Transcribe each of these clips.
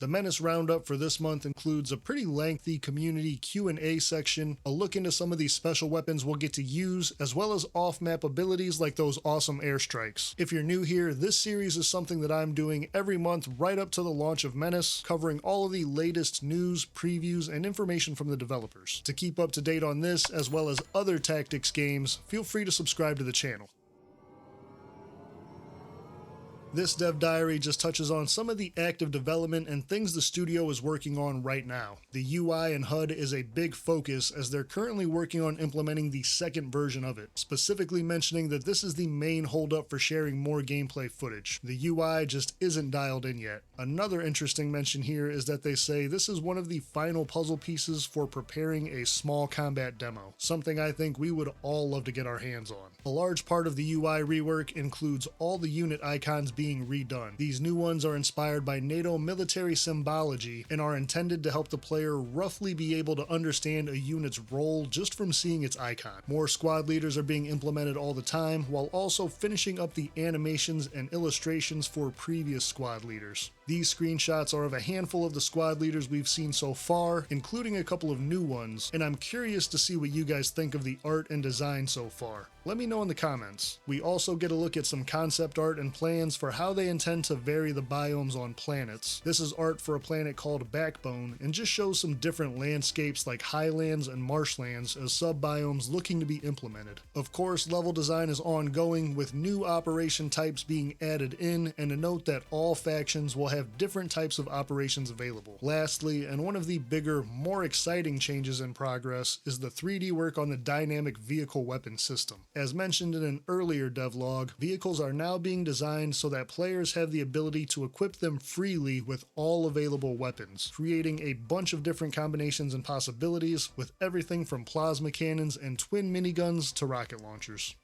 The Menace Roundup for this month includes a pretty lengthy community Q&A section, a look into some of these special weapons we'll get to use, as well as off-map abilities like those awesome airstrikes. If you're new here, this series is something that I'm doing every month right up to the launch of Menace, covering all of the latest news, previews, and information from the developers. To keep up to date on this, as well as other tactics games, feel free to subscribe to the channel. This dev diary just touches on some of the active development and things the studio is working on right now. The UI and HUD is a big focus as they're currently working on implementing the second version of it, specifically mentioning that this is the main holdup for sharing more gameplay footage. The UI just isn't dialed in yet. Another interesting mention here is that they say this is one of the final puzzle pieces for preparing a small combat demo, something I think we would all love to get our hands on. A large part of the UI rework includes all the unit icons being redone. These new ones are inspired by NATO military symbology and are intended to help the player roughly be able to understand a unit's role just from seeing its icon. More squad leaders are being implemented all the time, while also finishing up the animations and illustrations for previous squad leaders. These screenshots are of a handful of the squad leaders we've seen so far, including a couple of new ones, and I'm curious to see what you guys think of the art and design so far. Let me know in the comments. We also get a look at some concept art and plans for how they intend to vary the biomes on planets. This is art for a planet called Backbone, and just shows some different landscapes like highlands and marshlands as sub-biomes looking to be implemented. Of course, level design is ongoing, with new operation types being added in, and a note that all factions will have different types of operations available. Lastly, and one of the bigger, more exciting changes in progress, is the 3D work on the dynamic vehicle weapon system. As mentioned in an earlier devlog, vehicles are now being designed so that players have the ability to equip them freely with all available weapons, creating a bunch of different combinations and possibilities, with everything from plasma cannons and twin miniguns to rocket launchers.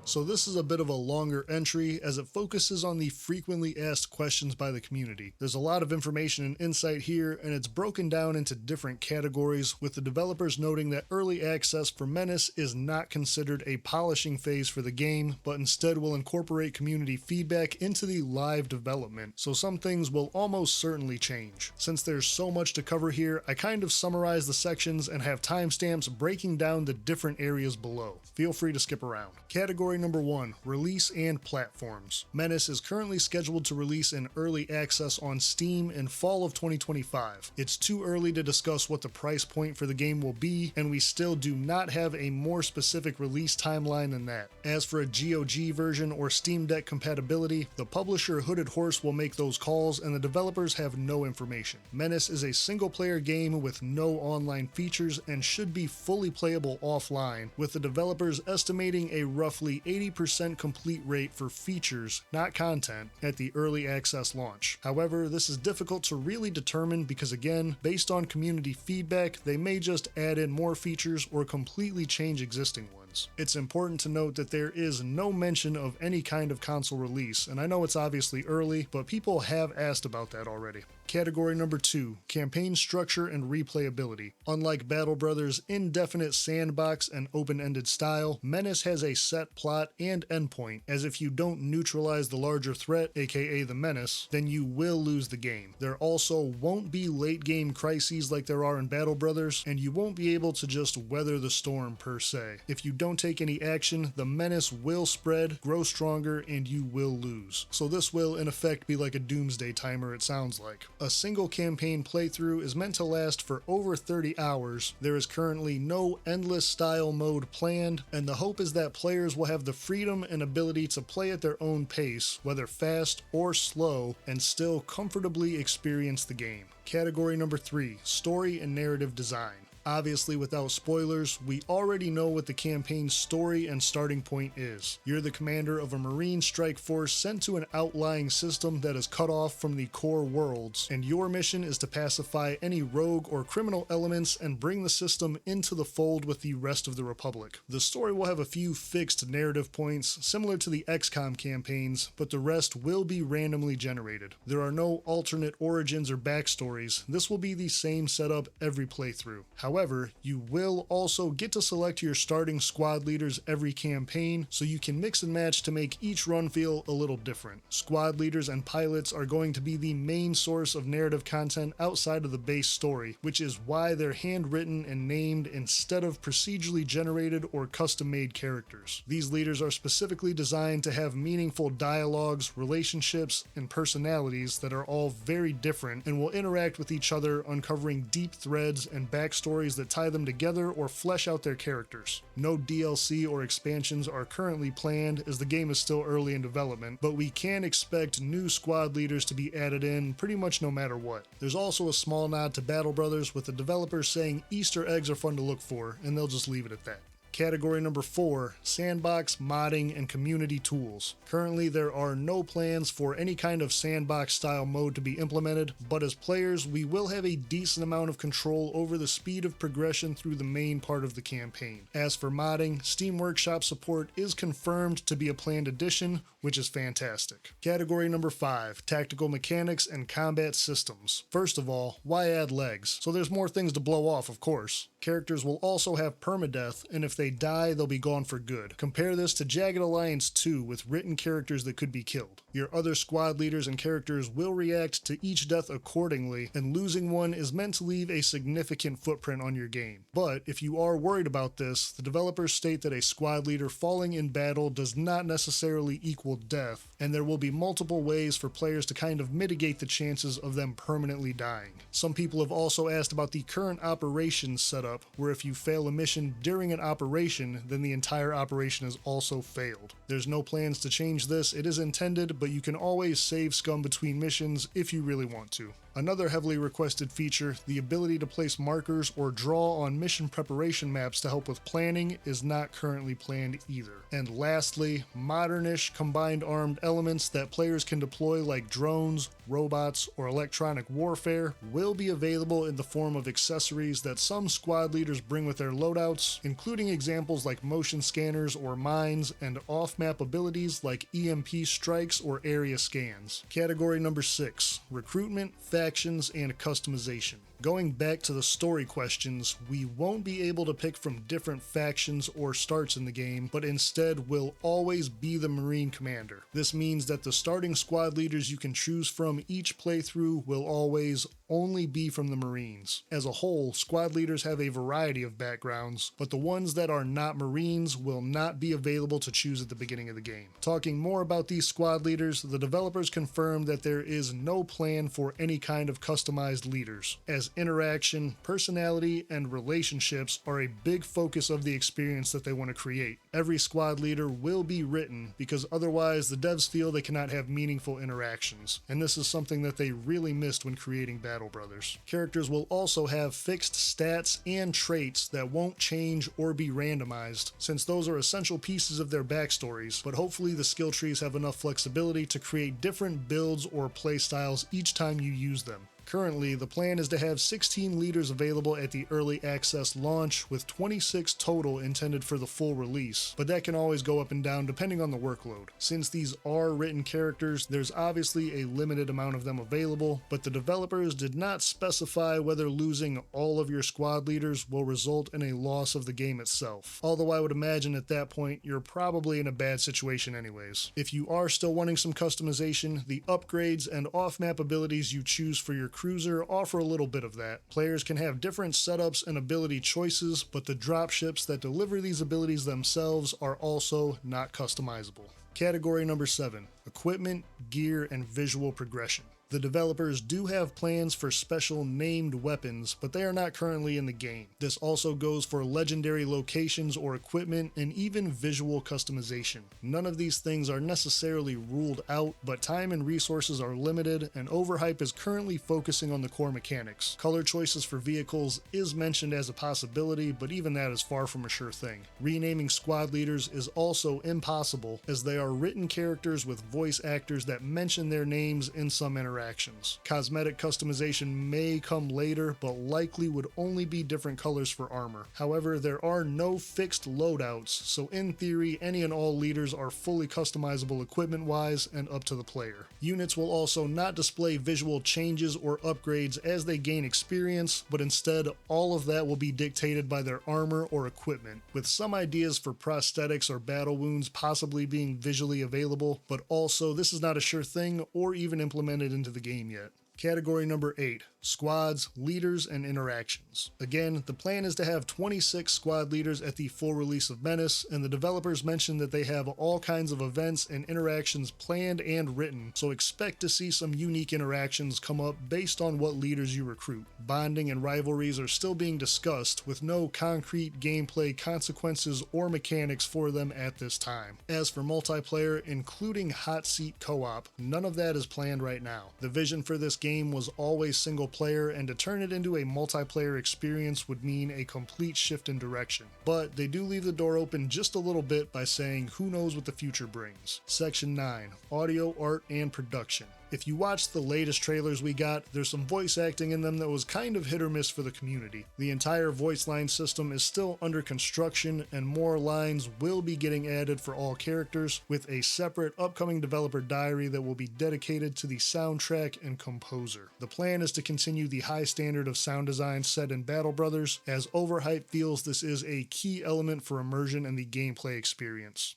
So this is a bit of a longer entry as it focuses on the frequently asked questions by the community. There's a lot of information and insight here, and it's broken down into different categories, with the developers noting that early access for Menace is not considered a polishing phase for the game, but instead will incorporate community feedback into the live development, so some things will almost certainly change. Since there's so much to cover here, I kind of summarize the sections and have timestamps breaking down the different areas below. Feel free to skip around. Category number 1, release and platforms. Menace is currently scheduled to release in early access on Steam in fall of 2025. It's too early to discuss what the price point for the game will be, and we still do not have a more specific release timeline than that. As for a GOG version or Steam Deck compatibility, the publisher Hooded Horse will make those calls, and the developers have no information. Menace is a single-player game with no online features and should be fully playable offline, with the developers estimating a roughly 80% complete rate for features, not content, at the early access launch. However, this is difficult to really determine because, again, based on community feedback, they may just add in more features or completely change existing ones. It's important to note that there is no mention of any kind of console release, and I know it's obviously early, but people have asked about that already. Category number 2, campaign structure and replayability. Unlike Battle Brothers' indefinite sandbox and open-ended style, Menace has a set plot and endpoint, as if you don't neutralize the larger threat, aka the Menace, then you will lose the game. There also won't be late-game crises like there are in Battle Brothers, and you won't be able to just weather the storm per se. If you don't take any action, the Menace will spread, grow stronger, and you will lose. So this will, in effect, be like a doomsday timer, it sounds like. A single campaign playthrough is meant to last for over 30 hours. There is currently no endless style mode planned, and the hope is that players will have the freedom and ability to play at their own pace, whether fast or slow, and still comfortably experience the game. Category number 3, story and narrative design. Obviously, without spoilers, we already know what the campaign's story and starting point is. You're the commander of a Marine strike force sent to an outlying system that is cut off from the core worlds, and your mission is to pacify any rogue or criminal elements and bring the system into the fold with the rest of the Republic. The story will have a few fixed narrative points, similar to the XCOM campaigns, but the rest will be randomly generated. There are no alternate origins or backstories. This will be the same setup every playthrough. However, you will also get to select your starting squad leaders every campaign, so you can mix and match to make each run feel a little different. Squad leaders and pilots are going to be the main source of narrative content outside of the base story, which is why they're handwritten and named instead of procedurally generated or custom-made characters. These leaders are specifically designed to have meaningful dialogues, relationships, and personalities that are all very different and will interact with each other, uncovering deep threads and backstories that tie them together or flesh out their characters. No DLC or expansions are currently planned, as the game is still early in development, but we can expect new squad leaders to be added in pretty much no matter what. There's also a small nod to Battle Brothers, with the developers saying Easter eggs are fun to look for, and they'll just leave it at that. Category number 4, Sandbox, modding, and community tools. Currently, there are no plans for any kind of Sandbox style mode to be implemented, but as players, we will have a decent amount of control over the speed of progression through the main part of the campaign. As for modding, Steam Workshop support is confirmed to be a planned addition, which is fantastic. Category number 5, tactical mechanics and combat systems. First of all, why add legs? So there's more things to blow off, of course. Characters will also have permadeath, and if they die, they'll be gone for good. Compare this to Jagged Alliance 2 with written characters that could be killed. Your other squad leaders and characters will react to each death accordingly, and losing one is meant to leave a significant footprint on your game. But if you are worried about this, the developers state that a squad leader falling in battle does not necessarily equal death, and there will be multiple ways for players to kind of mitigate the chances of them permanently dying. Some people have also asked about the current operations setup, where if you fail a mission during an operation, then the entire operation has also failed. There's no plans to change this. It is intended, but you can always save scum between missions if you really want to. Another heavily requested feature, the ability to place markers or draw on mission preparation maps to help with planning, is not currently planned either. And lastly, modernish combined armed elements that players can deploy like drones, robots, or electronic warfare will be available in the form of accessories that some squad leaders bring with their loadouts, including examples like motion scanners or mines, and off-map abilities like EMP strikes or area scans. Category number 6, recruitment, factions, and customization. Going back to the story questions, we won't be able to pick from different factions or starts in the game, but instead will always be the Marine Commander. This means that the starting squad leaders you can choose from each playthrough will always only be from the Marines. As a whole, squad leaders have a variety of backgrounds, but the ones that are not Marines will not be available to choose at the beginning of the game. Talking more about these squad leaders, the developers confirmed that there is no plan for any kind of customized leaders, as interaction, personality, and relationships are a big focus of the experience that they want to create. Every squad leader will be written, because otherwise the devs feel they cannot have meaningful interactions, and this is something that they really missed when creating Battle Brothers. Characters will also have fixed stats and traits that won't change or be randomized, since those are essential pieces of their backstories, but hopefully the skill trees have enough flexibility to create different builds or playstyles each time you use them. Currently, the plan is to have 16 leaders available at the early access launch, with 26 total intended for the full release, but that can always go up and down depending on the workload. Since these are written characters, there's obviously a limited amount of them available, but the developers did not specify whether losing all of your squad leaders will result in a loss of the game itself, although I would imagine at that point you're probably in a bad situation anyways. If you are still wanting some customization, the upgrades and off-map abilities you choose for your cruiser offer a little bit of that. Players can have different setups and ability choices, but the dropships that deliver these abilities themselves are also not customizable. Category number 7, equipment, gear, and visual progression. The developers do have plans for special named weapons, but they are not currently in the game. This also goes for legendary locations or equipment, and even visual customization. None of these things are necessarily ruled out, but time and resources are limited, and Overhype is currently focusing on the core mechanics. Color choices for vehicles is mentioned as a possibility, but even that is far from a sure thing. Renaming squad leaders is also impossible, as they are written characters with voice actors that mention their names in some interactions. interactions. Cosmetic customization may come later, but likely would only be different colors for armor. However, there are no fixed loadouts, so in theory, any and all leaders are fully customizable equipment-wise and up to the player. Units will also not display visual changes or upgrades as they gain experience, but instead, all of that will be dictated by their armor or equipment, with some ideas for prosthetics or battle wounds possibly being visually available, but also this is not a sure thing or even implemented into the game yet. Category number 8, squads, leaders, and interactions. Again, the plan is to have 26 squad leaders at the full release of MENACE, and the developers mentioned that they have all kinds of events and interactions planned and written, so expect to see some unique interactions come up based on what leaders you recruit. Bonding and rivalries are still being discussed, with no concrete gameplay consequences or mechanics for them at this time. As for multiplayer, including hot seat co-op, none of that is planned right now. The vision for this game was always single player, and to turn it into a multiplayer experience would mean a complete shift in direction. But they do leave the door open just a little bit by saying who knows what the future brings. Section 9, audio, art, and production. If you watched the latest trailers we got, there's some voice acting in them that was kind of hit or miss for the community. The entire voice line system is still under construction, and more lines will be getting added for all characters, with a separate upcoming developer diary that will be dedicated to the soundtrack and composer. The plan is to continue the high standard of sound design set in Battle Brothers, as Overhype feels this is a key element for immersion in the gameplay experience.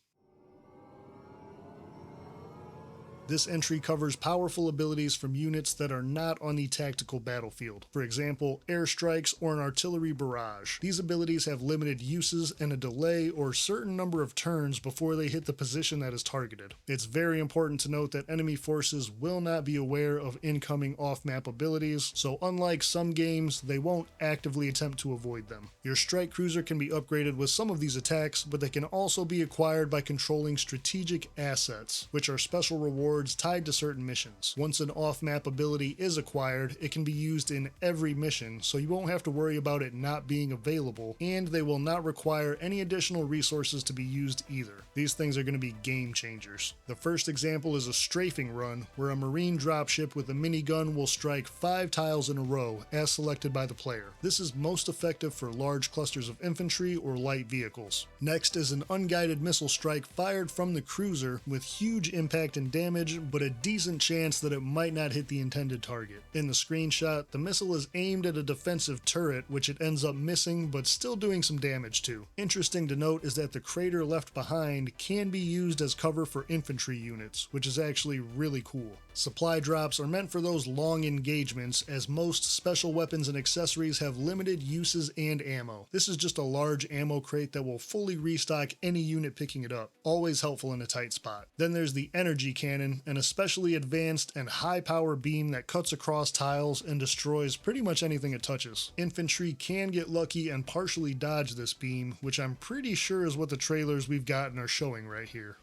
This entry covers powerful abilities from units that are not on the tactical battlefield. For example, airstrikes or an artillery barrage. These abilities have limited uses and a delay or certain number of turns before they hit the position that is targeted. It's very important to note that enemy forces will not be aware of incoming off-map abilities, so unlike some games, they won't actively attempt to avoid them. Your strike cruiser can be upgraded with some of these attacks, but they can also be acquired by controlling strategic assets, which are special rewards tied to certain missions. Once an off-map ability is acquired, it can be used in every mission, so you won't have to worry about it not being available, and they will not require any additional resources to be used either. These things are going to be game changers. The first example is a strafing run, where a marine dropship with a minigun will strike 5 tiles in a row, as selected by the player. This is most effective for large clusters of infantry or light vehicles. Next is an unguided missile strike fired from the cruiser with huge impact and damage, but a decent chance that it might not hit the intended target. In the screenshot, the missile is aimed at a defensive turret, which it ends up missing, but still doing some damage to. Interesting to note is that the crater left behind can be used as cover for infantry units, which is actually really cool. Supply drops are meant for those long engagements, as most special weapons and accessories have limited uses and ammo. This is just a large ammo crate that will fully restock any unit picking it up, always helpful in a tight spot. Then there's the energy cannon, an especially advanced and high power beam that cuts across tiles and destroys pretty much anything it touches. Infantry can get lucky and partially dodge this beam, which I'm pretty sure is what the trailers we've gotten are showing right here.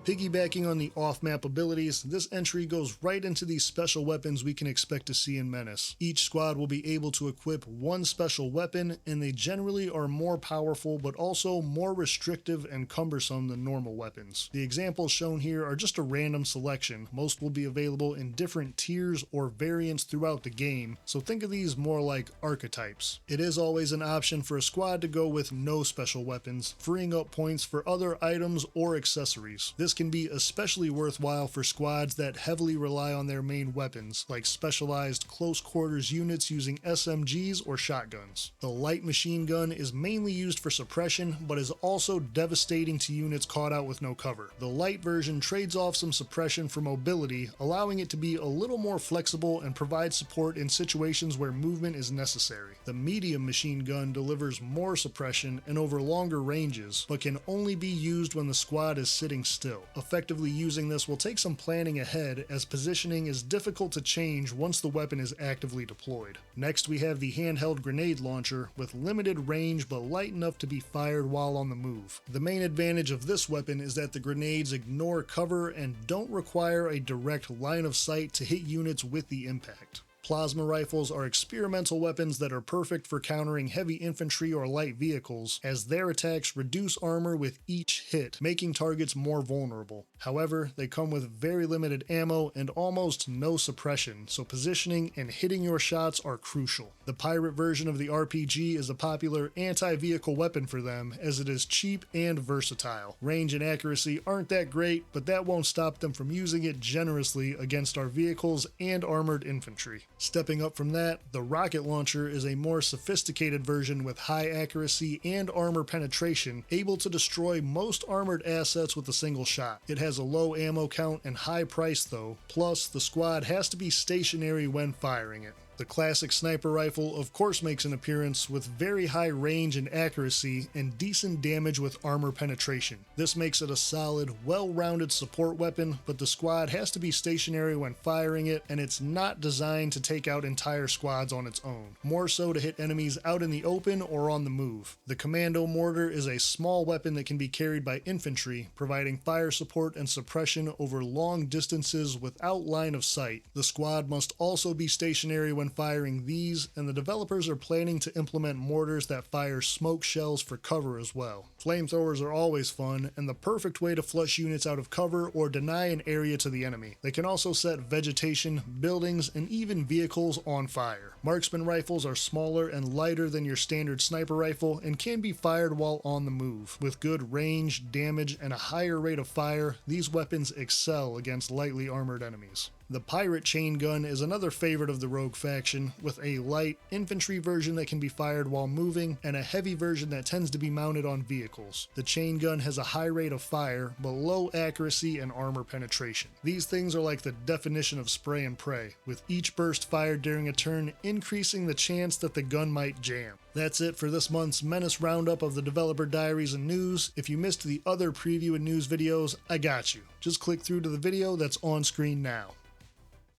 Piggybacking on the off-map abilities, this entry goes right into the special weapons we can expect to see in MENACE. Each squad will be able to equip one special weapon, and they generally are more powerful but also more restrictive and cumbersome than normal weapons. The examples shown here are just a random selection. Most will be available in different tiers or variants throughout the game, so think of these more like archetypes. It is always an option for a squad to go with no special weapons, freeing up points for other items or accessories. This can be especially worthwhile for squads that heavily rely on their main weapons, like specialized close quarters units using SMGs or shotguns. The light machine gun is mainly used for suppression, but is also devastating to units caught out with no cover. The light version trades off some suppression for mobility, allowing it to be a little more flexible and provide support in situations where movement is necessary. The medium machine gun delivers more suppression and over longer ranges, but can only be used when the squad is sitting still. Effectively using this will take some planning ahead, as positioning is difficult to change once the weapon is actively deployed. Next, we have the handheld grenade launcher, with limited range but light enough to be fired while on the move. The main advantage of this weapon is that the grenades ignore cover and don't require a direct line of sight to hit units with the impact. Plasma rifles are experimental weapons that are perfect for countering heavy infantry or light vehicles, as their attacks reduce armor with each hit, making targets more vulnerable. However, they come with very limited ammo and almost no suppression, so positioning and hitting your shots are crucial. The pirate version of the RPG is a popular anti-vehicle weapon for them, as it is cheap and versatile. Range and accuracy aren't that great, but that won't stop them from using it generously against our vehicles and armored infantry. Stepping up from that, the rocket launcher is a more sophisticated version with high accuracy and armor penetration, able to destroy most armored assets with a single shot. It has a low ammo count and high price though, plus the squad has to be stationary when firing it. The classic sniper rifle of course makes an appearance with very high range and accuracy and decent damage with armor penetration. This makes it a solid, well-rounded support weapon, but the squad has to be stationary when firing it, and it's not designed to take out entire squads on its own, more so to hit enemies out in the open or on the move. The commando mortar is a small weapon that can be carried by infantry, providing fire support and suppression over long distances without line of sight. The squad must also be stationary when firing these, and the developers are planning to implement mortars that fire smoke shells for cover as well. Flamethrowers are always fun, and the perfect way to flush units out of cover or deny an area to the enemy. They can also set vegetation, buildings, and even vehicles on fire. Marksman rifles are smaller and lighter than your standard sniper rifle and can be fired while on the move. With good range, damage, and a higher rate of fire, these weapons excel against lightly armored enemies. The pirate chain gun is another favorite of the rogue faction, with a light infantry version that can be fired while moving and a heavy version that tends to be mounted on vehicles. The chain gun has a high rate of fire, but low accuracy and armor penetration. These things are like the definition of spray and pray, with each burst fired during a turn increasing the chance that the gun might jam. That's it for this month's Menace roundup of the developer diaries and news. If you missed the other preview and news videos, I got you. Just click through to the video that's on screen now.